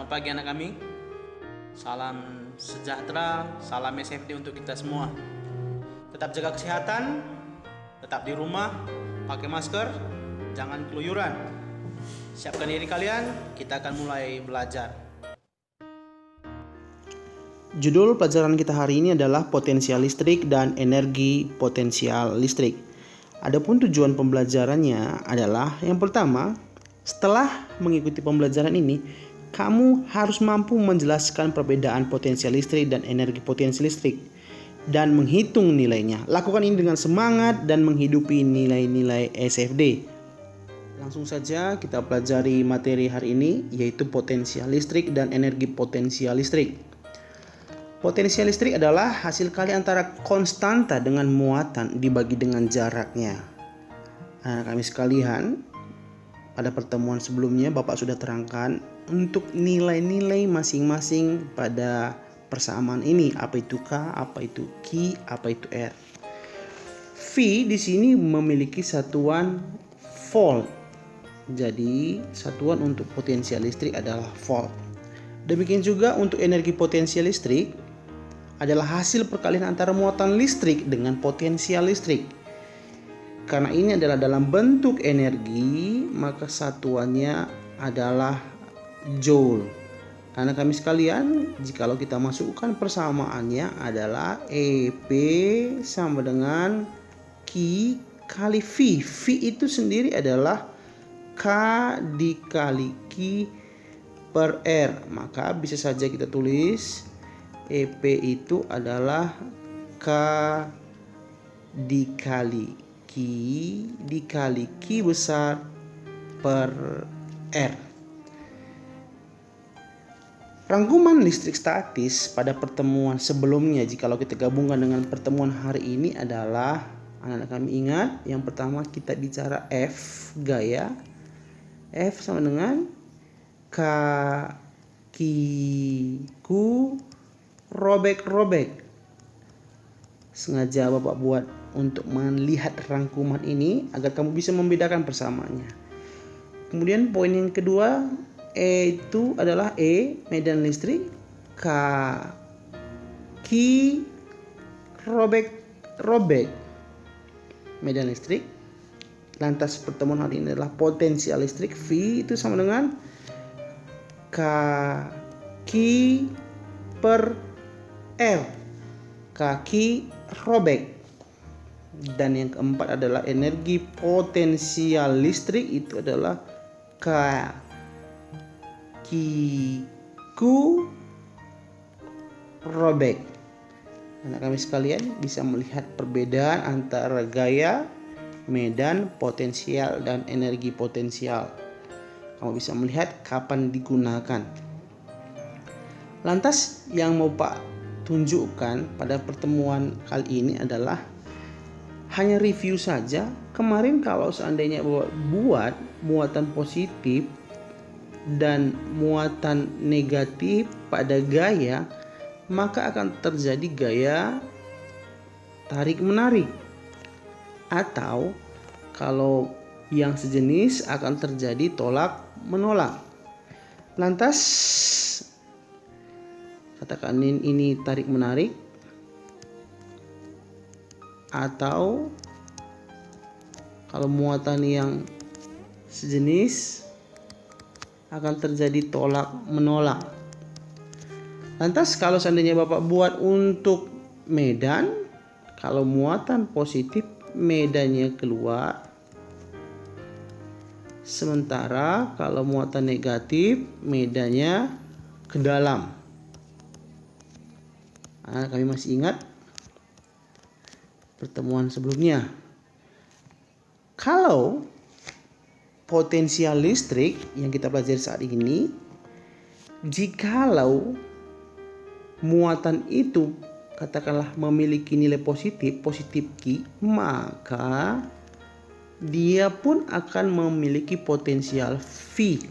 Selamat pagi anak kami. Salam sejahtera, salam SFD untuk kita semua. Tetap jaga kesehatan, tetap di rumah, pakai masker, jangan keluyuran. Siapkan diri kalian, kita akan mulai belajar. Judul pelajaran kita hari ini adalah potensial listrik dan energi potensial listrik. Adapun tujuan pembelajarannya adalah yang pertama, setelah mengikuti pembelajaran ini, kamu harus mampu menjelaskan perbedaan potensial listrik dan energi potensial listrik dan menghitung nilainya. Lakukan ini dengan semangat dan menghidupi nilai-nilai SFD. Langsung saja kita pelajari materi hari ini, yaitu potensial listrik dan energi potensial listrik. Potensial listrik adalah hasil kali antara konstanta dengan muatan dibagi dengan jaraknya. Nah, kami sekalian, pada pertemuan sebelumnya Bapak sudah terangkan untuk nilai-nilai masing-masing pada persamaan ini. Apa itu K, apa itu Q, apa itu R. V di sini memiliki satuan volt. Jadi satuan untuk potensial listrik adalah volt. Demikian juga untuk energi potensial listrik adalah hasil perkalian antara muatan listrik dengan potensial listrik. Karena ini adalah dalam bentuk energi, maka satuannya adalah joule. Karena kami sekalian, jikalau kita masukkan persamaannya adalah EP sama dengan Q kali V. V itu sendiri adalah K dikali Q per R. Maka bisa saja kita tulis EP itu adalah K dikali dikali Q besar per R. Rangkuman listrik statis pada pertemuan sebelumnya, jikalau kita gabungkan dengan pertemuan hari ini adalah, anak-anak kami ingat, yang pertama kita bicara F, gaya. F sama dengan K Q Q robek-robek. Sengaja Bapak buat untuk melihat rangkuman ini agar kamu bisa membedakan persamaannya. Kemudian poin yang kedua, E itu adalah E, medan listrik. K Q robek-robek, medan listrik. Lantas pertemuan hari ini adalah potensial listrik. V itu sama dengan K Q per R, kaki robek. Dan yang keempat adalah energi potensial listrik, itu adalah K Q Q robek. Anak kami sekalian bisa melihat perbedaan antara gaya, medan potensial, dan energi potensial. Kamu bisa melihat kapan digunakan. Lantas yang mau Pak tunjukkan pada pertemuan kali ini adalah hanya review saja. Kemarin kalau seandainya buat muatan positif dan muatan negatif pada gaya, maka akan terjadi gaya tarik menarik. Atau kalau yang sejenis akan terjadi tolak menolak. Lantas katakan ini tarik menarik, atau kalau muatan yang sejenis akan terjadi tolak menolak. Lantas kalau seandainya Bapak buat untuk medan, kalau muatan positif medannya keluar, sementara kalau muatan negatif medannya ke dalam. Nah, kami masih ingat pertemuan sebelumnya. Kalau potensial listrik yang kita pelajari saat ini, jikalau muatan itu katakanlah memiliki nilai positif Q, maka dia pun akan memiliki potensial V.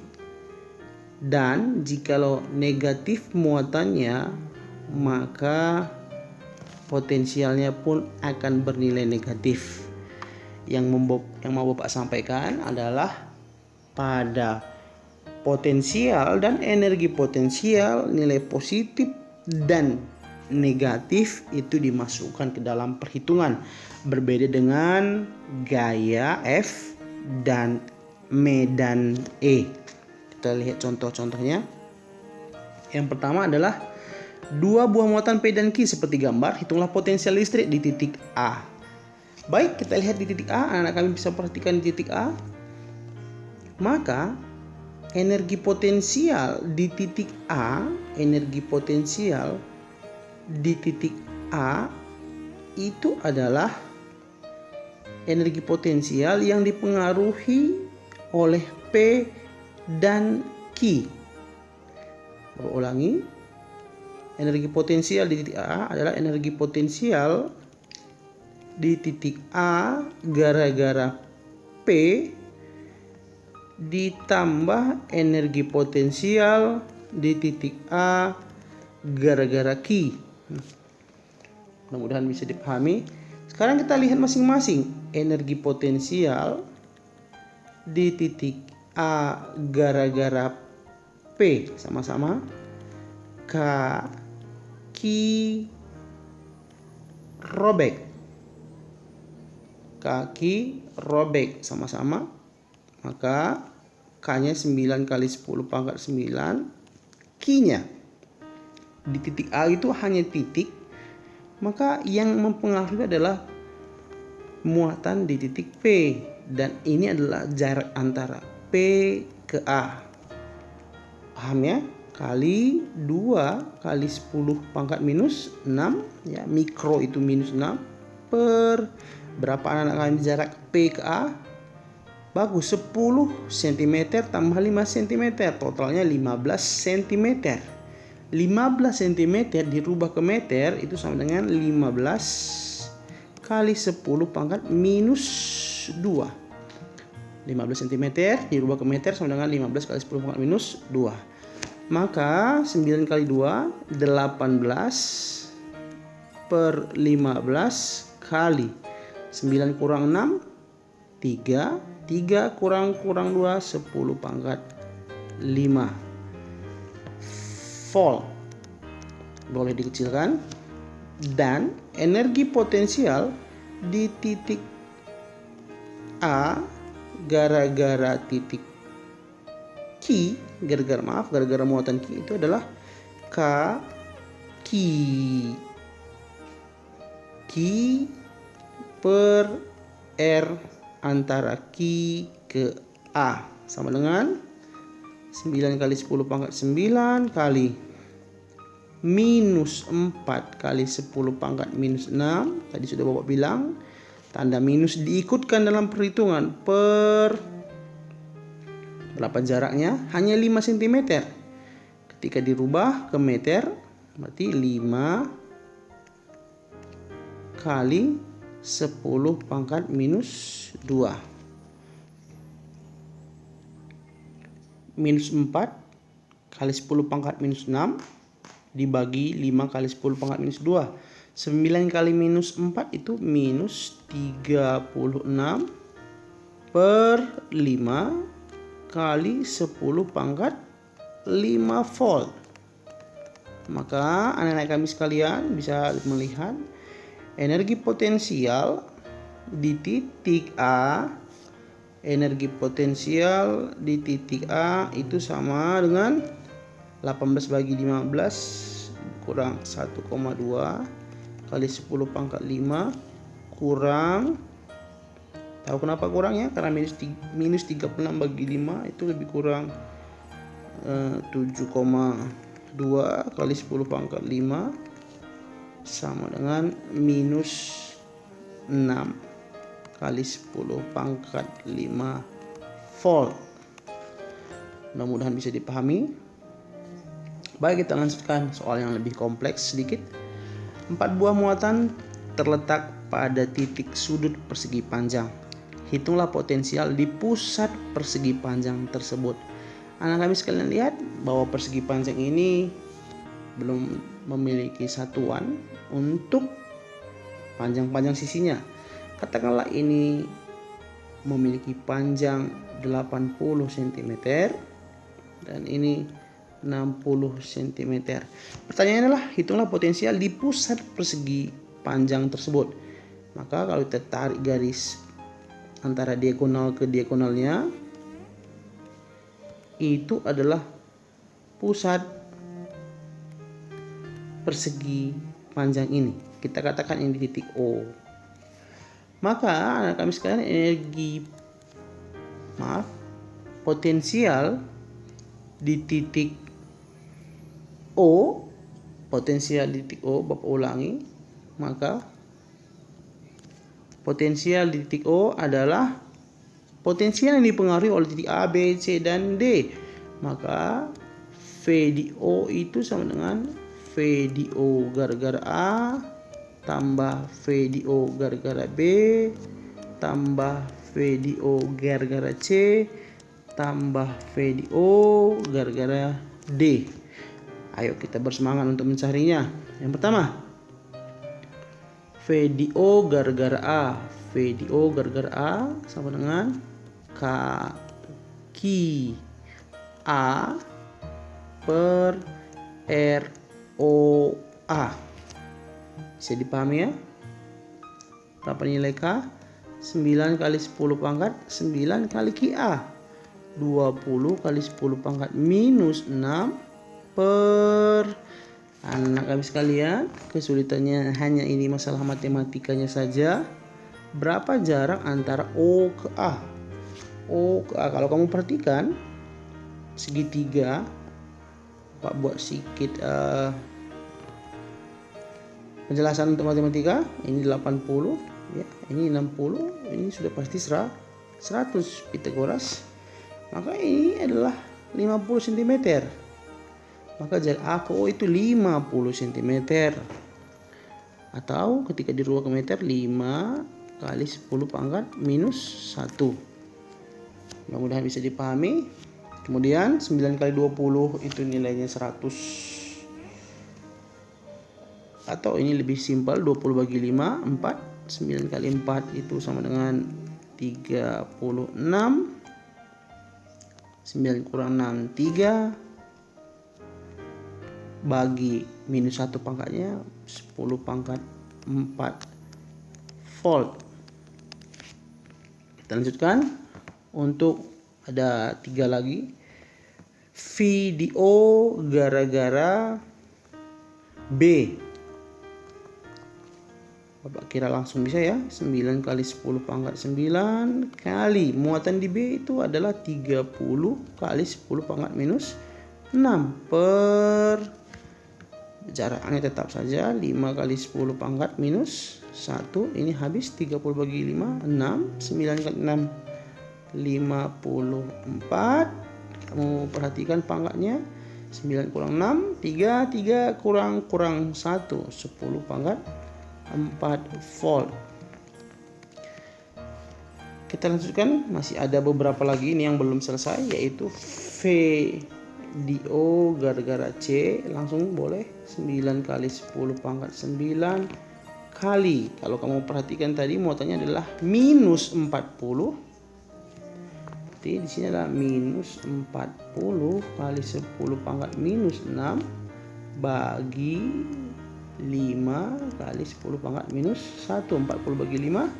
Dan jikalau negatif muatannya, maka potensialnya pun akan bernilai negatif. Yang mau Bapak sampaikan adalah pada potensial dan energi potensial, nilai positif dan negatif itu dimasukkan ke dalam perhitungan. Berbeda dengan gaya F dan medan E. Kita lihat contoh-contohnya. Yang pertama adalah dua buah muatan P dan Q seperti gambar. Hitunglah potensial listrik di titik A. Baik, kita lihat di titik A. Anak-anak kami bisa perhatikan di titik A. Maka energi potensial di titik A, itu adalah energi potensial yang dipengaruhi oleh P dan Q. Ulangi, energi potensial di titik A adalah energi potensial di titik A gara-gara P ditambah energi potensial di titik A gara-gara Q. Mudah-mudahan bisa dipahami. Sekarang kita lihat masing-masing. Energi potensial di titik A gara-gara P sama-sama kaki robek sama-sama, maka K-nya 9 kali 10 pangkat 9, Q-nya di titik A itu hanya titik, maka yang mempengaruhi adalah muatan di titik P, dan ini adalah jarak antara P ke A. Paham ya? Kali 2 kali 10 pangkat minus 6, ya, mikro itu minus 6 per berapa anak kami jarak P ke A? Bagus, 10 cm tambah 5 cm, totalnya 15 cm. 15 cm dirubah ke meter itu sama dengan 15 kali 10 pangkat minus 2. 15 cm dirubah ke meter sama dengan 15 kali 10 pangkat minus 2. Maka 9 kali 2 18 per 15 kali 9 kurang 6 3, 3 kurang 2 10 pangkat 5 volt. Boleh dikecilkan. Dan energi potensial di titik A gara-gara titik Q, gara-gara muatan Q itu adalah Q per R antara Q ke A sama dengan 9 kali 10 pangkat 9 kali minus 4 kali 10 pangkat minus 6. Tadi sudah Bapak bilang, tanda minus diikutkan dalam perhitungan per berapa jaraknya? Hanya 5 cm. Ketika dirubah ke meter, berarti 5 kali 10 pangkat minus 2. Minus 4 kali 10 pangkat minus 6 dibagi 5 kali 10 pangkat minus 2. 9 kali minus 4 itu minus 36 per 5 kali 10 pangkat 5 volt. Maka anak-anak kami sekalian bisa melihat energi potensial di titik A, itu sama dengan 18 bagi 15 kurang 1,2 kali 10 pangkat 5 kurang, tahu kenapa kurangnya? Karena minus 36 bagi 5 itu lebih kurang 7,2 kali 10 pangkat 5 sama dengan minus 6 kali 10 pangkat 5 volt. Mudah-mudahan bisa dipahami. Baik, kita lanjutkan soal yang lebih kompleks sedikit. 4 buah muatan terletak pada titik sudut persegi panjang. Hitunglah potensial di pusat persegi panjang tersebut. Anak kami sekalian lihat bahwa persegi panjang ini belum memiliki satuan untuk panjang-panjang sisinya. Katakanlah ini memiliki panjang 80 cm, dan ini 60 cm. Pertanyaannya adalah hitunglah potensial di pusat persegi panjang tersebut. Maka kalau kita tarik garis antara diagonal ke diagonalnya, itu adalah pusat persegi panjang ini. Kita katakan ini titik O. Maka anak kami sekalian, potensial di titik O, Bapak ulangi, maka potensial di titik O adalah potensial yang dipengaruhi oleh titik A, B, C, dan D. Maka V di O itu sama dengan V di O gara-gara A tambah V di O gara-gara B tambah V di O gara-gara C tambah V di O gara-gara D. Ayo kita bersemangat untuk mencarinya. Yang pertama, V di O gara-gara A. V di O gara-gara A sama dengan kaki A per ROA. Bisa dipahami ya? Berapa nilai K? 9 kali 10 pangkat 9 kali KA. 20 kali 10 pangkat minus 6 per, anak kami sekalian, kesulitannya hanya ini masalah matematikanya saja. Berapa jarak antara O ke A? O ke A, kalau kamu perhatikan segitiga, Pak buat sedikit penjelasan untuk matematika. Ini 80 ya, ini 60, ini sudah pasti 100 Pitagoras. Maka ini adalah 50 cm. Maka jarak A ke O itu 50 cm. Atau ketika dirubah ke meter, 5 kali 10 pangkat minus 1. Mudah-mudahan bisa dipahami. Kemudian 9 kali 20 itu nilainya 100. Atau ini lebih simpel, 20 bagi 5, 4. 9 kali 4 itu sama dengan 36. 9 kurang 6, 3. Bagi minus 1 pangkatnya 10 pangkat 4 volt. Kita lanjutkan. Untuk ada 3 lagi. V di O gara-gara B. Bapak kira langsung bisa ya. 9 kali 10 pangkat 9 kali muatan di B itu adalah 30 kali 10 pangkat minus 6 per, jaraknya tetap saja 5 kali 10 pangkat minus 1. Ini habis 30 bagi 5, 6. 9 kali 6, 54. Kamu perhatikan pangkatnya. 9 kurang 6, 3. 3 kurang 1, 10 pangkat 4 volt. Kita lanjutkan, masih ada beberapa lagi ini yang belum selesai, yaitu V di O gara-gara C. Langsung boleh 9 kali 10 pangkat 9 kali, kalau kamu perhatikan tadi muatannya adalah minus 40. Jadi di sini adalah minus 40 kali 10 pangkat minus 6 bagi 5 kali 10 pangkat minus 1. 40 bagi 5,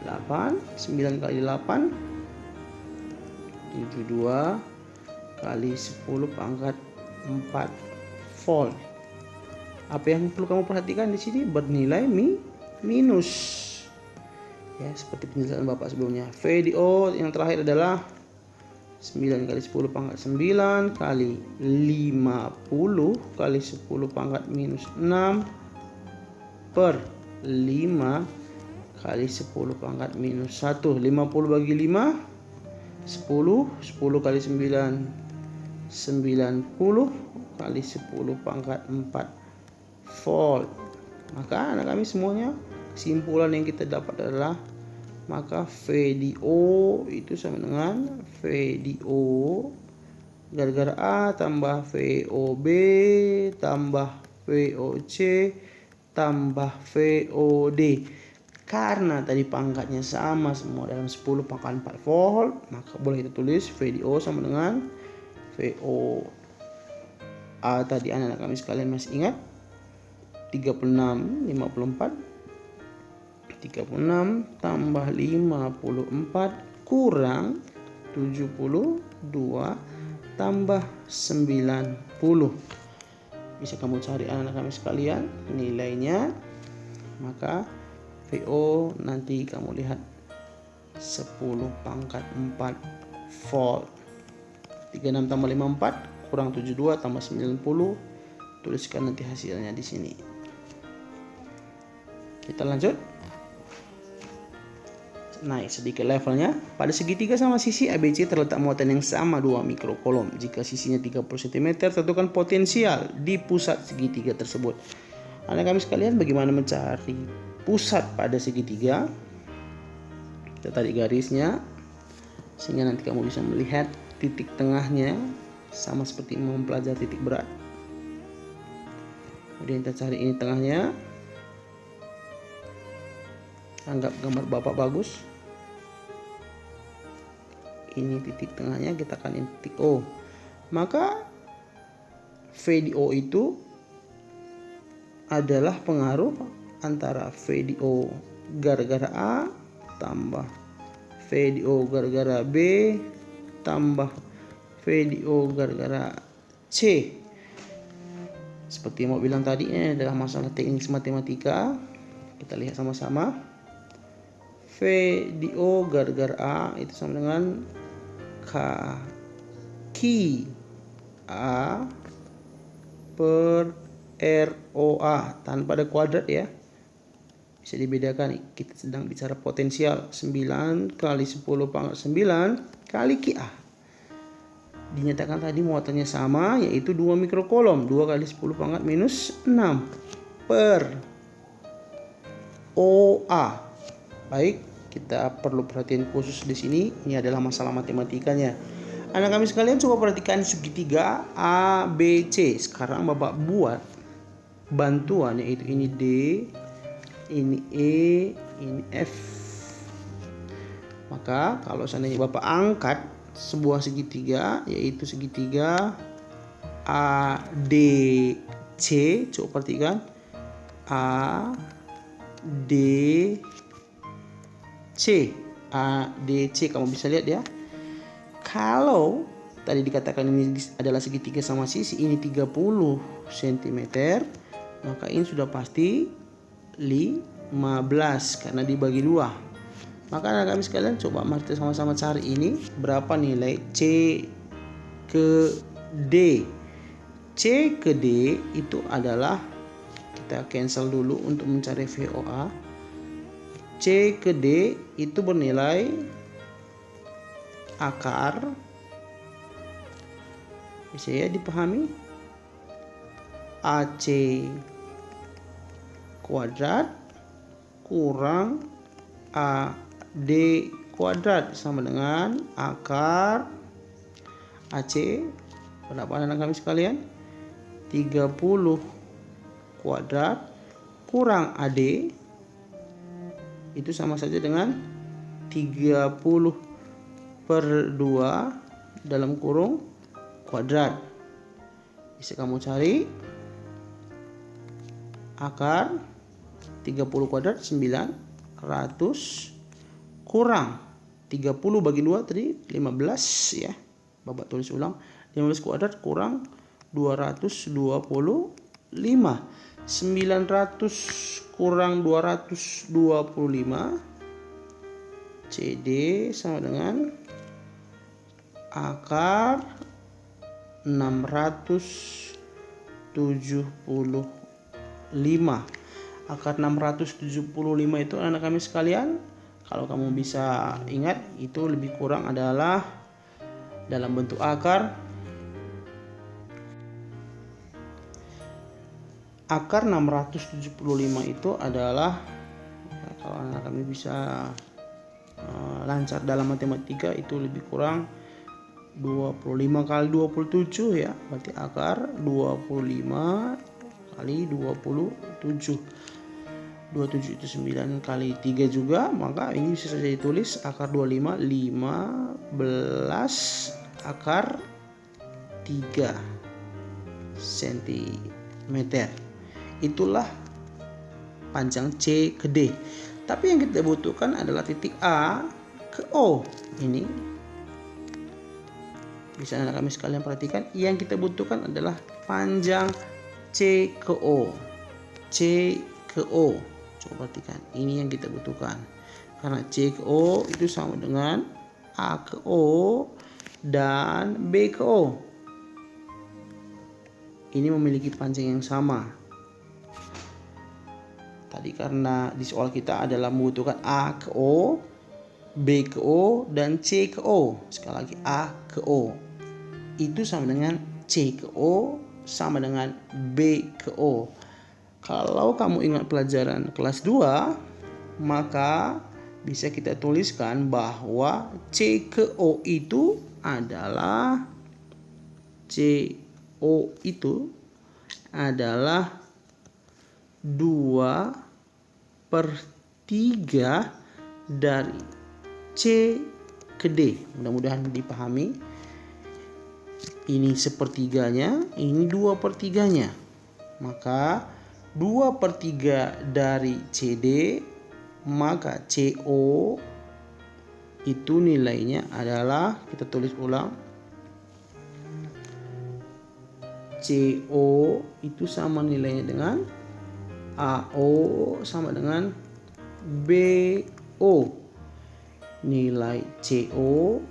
8. 9 kali 8, 72 kali 10 pangkat 4 volt. Apa yang perlu kamu perhatikan di sini? Bernilai minus. Ya, seperti penjelasan Bapak sebelumnya. V di O yang terakhir adalah 9 kali 10 pangkat 9 kali 50 kali 10 pangkat minus 6 per 5 kali 10 pangkat minus 1. 50 bagi 5, 10. 10 kali 9, 90 kali 10 pangkat 4 volt. Maka anak kami semuanya, kesimpulan yang kita dapat adalah, maka V di O itu sama dengan V di O gara-gara A tambah VOB tambah VOC tambah VOD. Karena tadi pangkatnya sama semua dalam 10 pangkat 4 volt, maka boleh kita tulis V di O sama dengan VOA tadi anak-anak kami sekalian masih ingat? 36, 54. 36 tambah 54 kurang 72 tambah 90. Bisa kamu cari anak-anak kami sekalian nilainya. Maka VO nanti kamu lihat 10 pangkat 4 volt. 36 tambah 54 kurang 72 tambah 90. Tuliskan nanti hasilnya di sini. Kita lanjut. Naik sedikit levelnya. Pada segitiga sama sisi ABC terletak muatan yang sama 2 mikrokolom. Jika sisinya 30 cm, tentukan potensial di pusat segitiga tersebut. Anak kami sekalian, bagaimana mencari pusat pada segitiga? Kita tarik garisnya sehingga nanti kamu bisa melihat titik tengahnya, sama seperti mempelajari titik berat. Kemudian kita cari ini tengahnya. Anggap gambar Bapak bagus. Ini titik tengahnya, kita akan ini titik O. Maka V di O itu adalah pengaruh antara V di O gara-gara A tambah V di O gara-gara B tambah V di O gara-gara C. Seperti yang mau bilang tadi, ini adalah masalah teknik matematika. Kita lihat sama-sama. V di O gara-gara A itu sama dengan Ki A per ROA tanpa ada kuadrat ya. Bisa dibedakan, kita sedang bicara potensial. 9 kali 10 pangkat 9 kali Ki A. Dinyatakan tadi muatannya sama, yaitu 2 mikrokolom. 2 kali 10 pangkat minus 6 per OA. Baik, kita perlu perhatian khusus di sini. Ini adalah masalah matematikanya. Anak kami sekalian, coba perhatikan segitiga ABC. Sekarang Bapak buat bantuan, yaitu ini D, ini E, ini F. Maka kalau seandainya Bapak angkat sebuah segitiga, yaitu segitiga ADC, coba perhatikan ADC, kamu bisa lihat ya. Kalau tadi dikatakan ini adalah segitiga sama sisi, ini 30 cm, maka ini sudah pasti 15 karena dibagi 2. Maka anak kami sekalian, coba mari kita sama-sama cari ini berapa nilai C ke D. C ke D itu adalah, kita cancel dulu untuk mencari VOA. C ke D itu bernilai akar, bisa ya dipahami, AC kuadrat kurang AD kuadrat sama dengan akar AC, berapa anak kami sekalian? 30 kuadrat kurang AD itu sama saja dengan 30 per 2 dalam kurung kuadrat. Bisa kamu cari akar 30 kuadrat 900 kurang 30 bagi 2 tadi 15 ya. Bapak tulis ulang, 15 kuadrat kurang 225. 900 kurang 225 CD sama dengan akar 675. Akar 675 itu anak kami sekalian, kalau kamu bisa ingat, itu lebih kurang adalah dalam bentuk akar. Akar 675 itu adalah, ya, kalau anak kami bisa lancar dalam matematika, itu lebih kurang 25 kali 27 ya, berarti akar 25 kali 27. 27 itu 9 kali 3 juga, maka ini bisa saja ditulis akar 25 15 akar 3 cm. Itulah panjang C ke D. Tapi yang kita butuhkan adalah titik A ke O. Ini bisa anak kami sekalian perhatikan, yang kita butuhkan adalah panjang C ke O. C ke O. Coba perhatikan, ini yang kita butuhkan. Karena C ke O itu sama dengan A ke O dan B ke O. Ini memiliki panjang yang sama. Tadi karena di soal kita adalah membutuhkan A ke O, B ke O, dan C ke O. Sekali lagi A ke O. Itu sama dengan C ke O sama dengan B ke O. Kalau kamu ingat pelajaran kelas 2, maka bisa kita tuliskan bahwa C ke O itu adalah 2/3 dari C ke D. Mudah-mudahan dipahami. Ini sepertiganya, ini 2/3-nya. Maka 2/3 dari CD, maka CO itu nilainya adalah, kita tulis ulang, CO itu sama nilainya dengan AO sama dengan BO. Nilai CO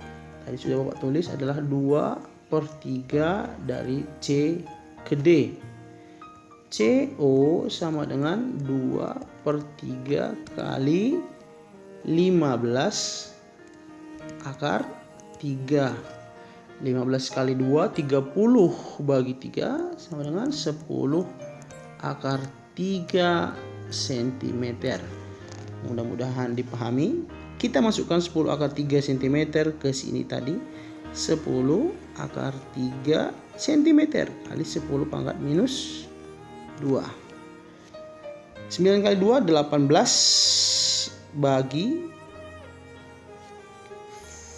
tadi sudah Bapak tulis adalah 2/3 dari C ke D. CO sama dengan 2/3 kali 15 akar 3. 15 kali 2, 30 bagi 3 sama dengan 10 akar 3 cm. Mudah-mudahan dipahami. Kita masukkan 10 akar 3 cm ke sini tadi. 10 akar 3 cm kali 10 pangkat minus 2. 9 kali 2 18 bagi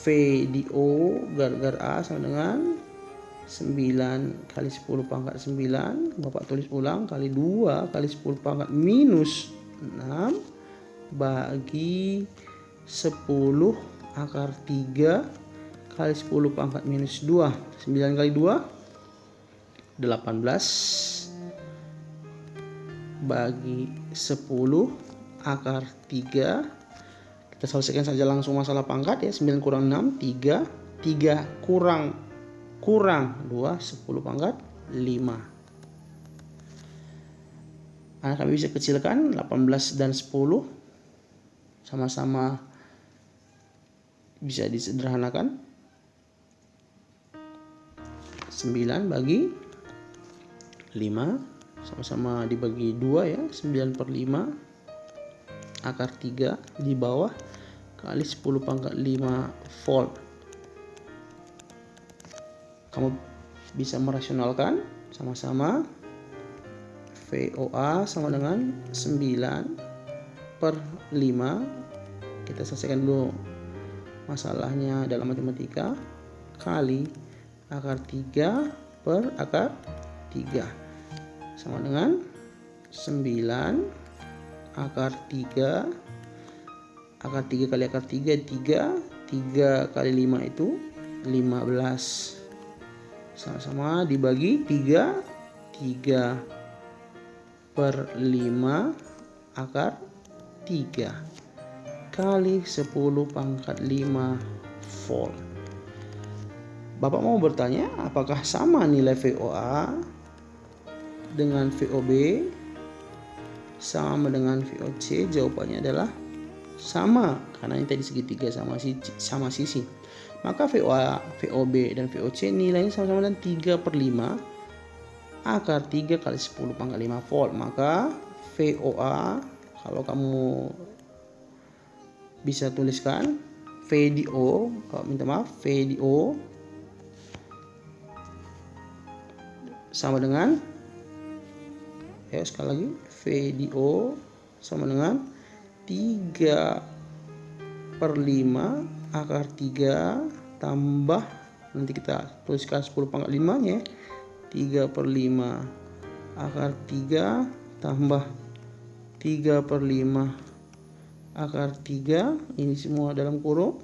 VDO gar A sama dengan 9 kali 10 pangkat 9. Bapak tulis ulang, kali 2 kali 10 pangkat minus 6 bagi 10 akar 3 kali 10 pangkat minus 2. 9 kali 2 18 bagi 10 akar 3. Kita selesaikan saja langsung masalah pangkat ya. 9 kurang 6 3. 3 kurang 2 10 pangkat 5. Anak kami bisa kecilkan 18 dan 10 sama-sama bisa disederhanakan. 9 bagi 5 sama-sama dibagi 2 ya. 9/5 akar 3 di bawah kali 10 pangkat 5 volt. Kamu bisa merasionalkan sama-sama. VOA sama dengan 9/5. Kita selesaikan dulu masalahnya dalam matematika. Kali akar 3 per akar 3 sama dengan 9 akar 3. Akar 3 kali akar 3 3 kali 5 itu 15. Sama-sama dibagi 3/5 akar 3 kali 10 pangkat 5 volt. Bapak mau bertanya, apakah sama nilai VOA dengan VOB sama dengan VOC? Jawabannya adalah sama, karena ini tadi segitiga sama sisi. Maka VOA, VOB dan VOC nilainya sama-sama dengan 3/5 akar 3 kali 10 pangkat 5 volt. Maka VOA, kalau kamu bisa tuliskan VDO, VDO sama dengan, sekali lagi, VDO sama dengan 3/5 akar 3 tambah nanti kita tuliskan 10 pangkat 5 nya. 3/5 akar 3 tambah 3/5 akar 3, ini semua dalam kurung,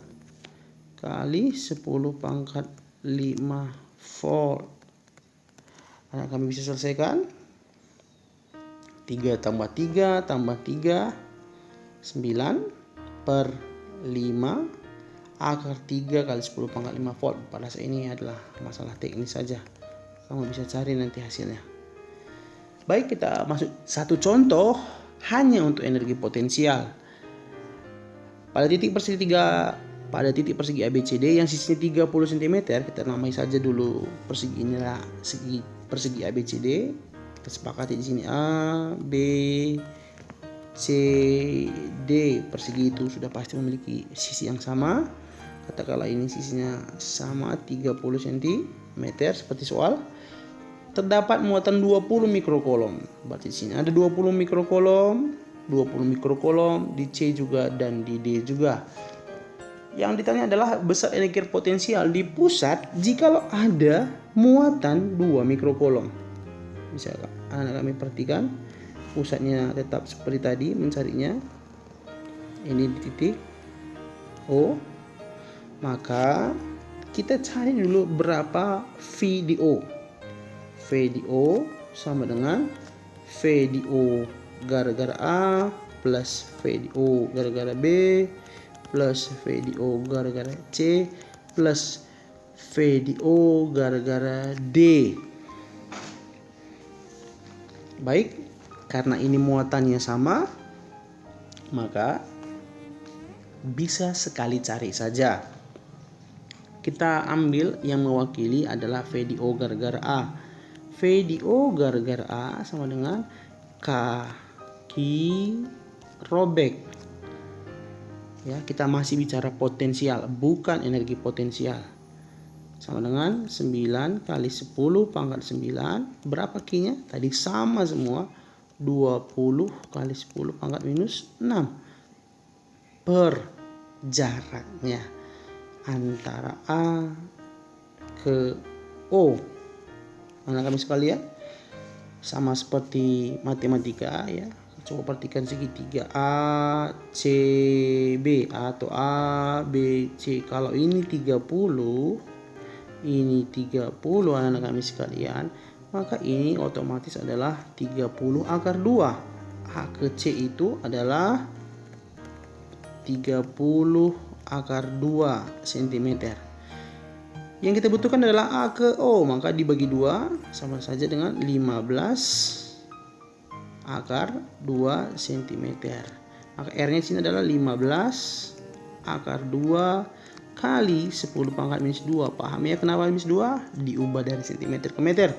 kali 10 pangkat 5 volt. Nah, kami bisa selesaikan. 3 tambah 3 tambah 3, 9/5 akar 3 kali 10 pangkat 5 volt. Pada saat ini adalah masalah teknis saja. Kamu bisa cari nanti hasilnya. Baik, kita masuk satu contoh hanya untuk energi potensial. Pada titik persegi ABCD yang sisinya 30 cm, kita namai saja dulu persegi inilah persegi ABCD. Kita sepakati di sini A, B, C, D. Persegi itu sudah pasti memiliki sisi yang sama. Katakanlah ini sisinya sama 30 cm seperti soal. Terdapat muatan 20 mikrokolom. Berarti di sini ada 20 mikrokolom, 20 mikrokolom di C juga dan di D juga. Yang ditanya adalah besar energi potensial di pusat jikalau ada muatan 2 mikrokolom. Bisa anak kami perhatikan, pusatnya tetap seperti tadi mencarinya. Ini di titik O. Maka kita cari dulu berapa V di O. V di O sama dengan V di O gara-gara A plus V di O gara-gara B plus V di O gara-gara C plus V di O gara-gara D. Baik, karena ini muatannya sama, maka bisa sekali cari saja. Kita ambil yang mewakili adalah V di O gara-gara A. V di O gara-gara A sama dengan kaki robek. Ya, kita masih bicara potensial, bukan energi potensial. Sama dengan 9 kali 10 pangkat 9. Berapa Q-nya? Tadi sama semua. 20 kali 10 pangkat minus 6. Per jaraknya antara A ke O. Anak kami sekalian, sama seperti matematika ya. Coba perhatikan segitiga A, C, B atau A, B, C. Kalau ini 30, ini 30 anak-anak kami sekalian, maka ini otomatis adalah 30 akar 2. A ke C itu adalah 30 akar 2 cm. Yang kita butuhkan adalah A ke O, maka dibagi 2 sama saja dengan 15 akar 2 cm. Maka R-nya di sini adalah 15 akar 2 kali 10 pangkat minus 2. Paham ya kenapa minus 2? Diubah dari cm ke meter.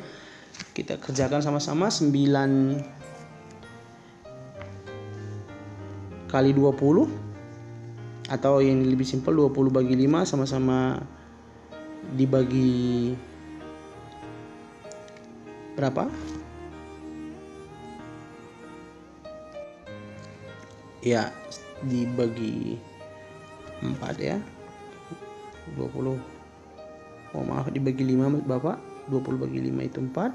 Kita kerjakan sama-sama. 9 kali 20, atau yang lebih simpel 20 bagi 5 sama-sama dibagi berapa? Ya, dibagi 4 ya. 20. Oh maaf, dibagi 5 Bapak. 20 bagi 5 itu 4.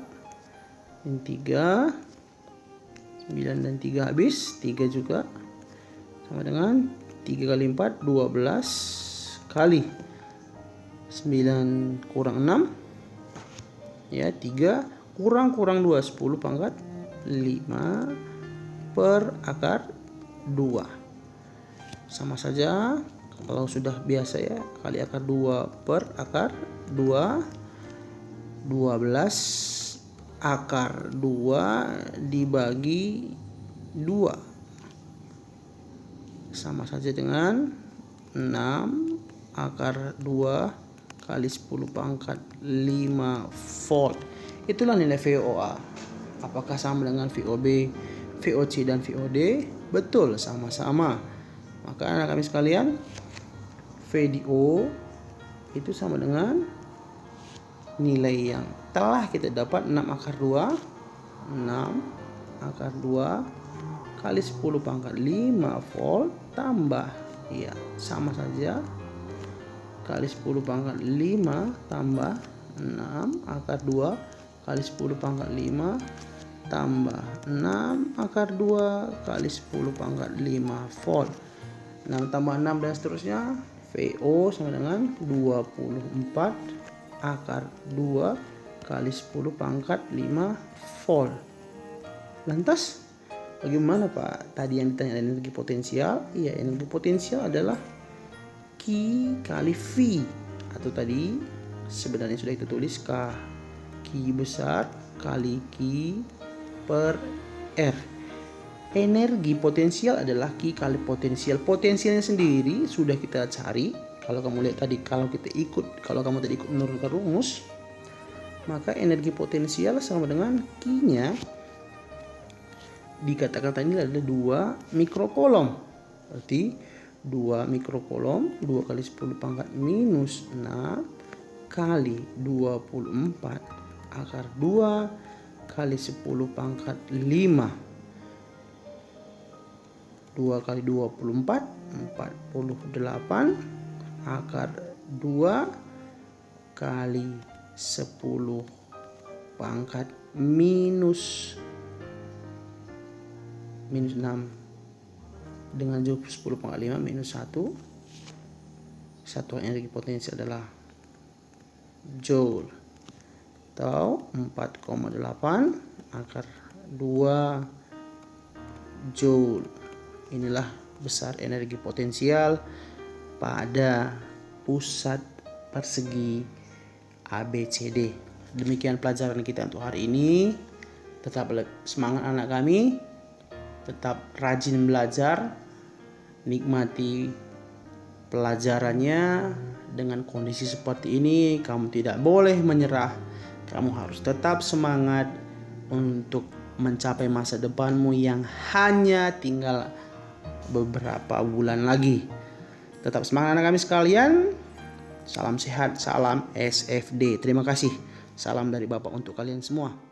Ini 3. 9 dan 3 habis. 3 juga. Sama dengan 3 kali 4 12 kali 9 kurang 6 ya, 3 kurang 2 10 pangkat 5 per akar 2. Sama saja kalau sudah biasa ya, kali akar 2 per akar 2, 12 akar 2 dibagi 2 sama saja dengan 6 akar 2 kali 10 pangkat 5 volt. Itulah nilai VOA. Apakah sama dengan VOB, VOC dan VOD? Betul, sama-sama. Maka anak kami sekalian, VDO itu sama dengan nilai yang telah kita dapat 6 akar 2. 6 akar 2 kali 10 pangkat 5 volt tambah, ya sama saja, kali 10 pangkat 5 tambah 6 akar 2 kali 10 pangkat 5 tambah 6 akar 2 kali 10 pangkat 5 volt. 6 tambah 6 dan seterusnya. VO sama dengan 24 akar 2 kali 10 pangkat 5 volt. Lantas bagaimana Pak tadi yang ditanya energi potensial? Iya, energi potensial adalah Q kali V, atau tadi sebenarnya sudah kita tulis K. Q besar kali Q per R. Energi potensial adalah Q kali potensial. Potensialnya sendiri sudah kita cari. Kalau kamu lihat tadi, kalau kamu tadi ikut menurunkan rumus, maka energi potensial sama dengan Q-nya dikatakan tadi adalah 2 mikrokolom. Berarti 2 mikrokolom 2 kali 10 pangkat minus 6 kali 24 akar 2 kali 10 pangkat 5. 2 kali 24 48 akar 2 kali 10 pangkat minus 6 dengan 10 pangkat 5 minus 1. Satuan energi potensial adalah joule atau 4,8 akar 2 joule. Inilah besar energi potensial pada pusat persegi ABCD. Demikian pelajaran kita untuk hari ini. Tetap semangat anak kami, tetap rajin belajar, nikmati pelajarannya. Dengan kondisi seperti ini kamu tidak boleh menyerah. Kamu harus tetap semangat untuk mencapai masa depanmu yang hanya tinggal beberapa bulan lagi. Tetap semangat anak kami sekalian. Salam sehat, salam SFD. Terima kasih. Salam dari Bapak untuk kalian semua.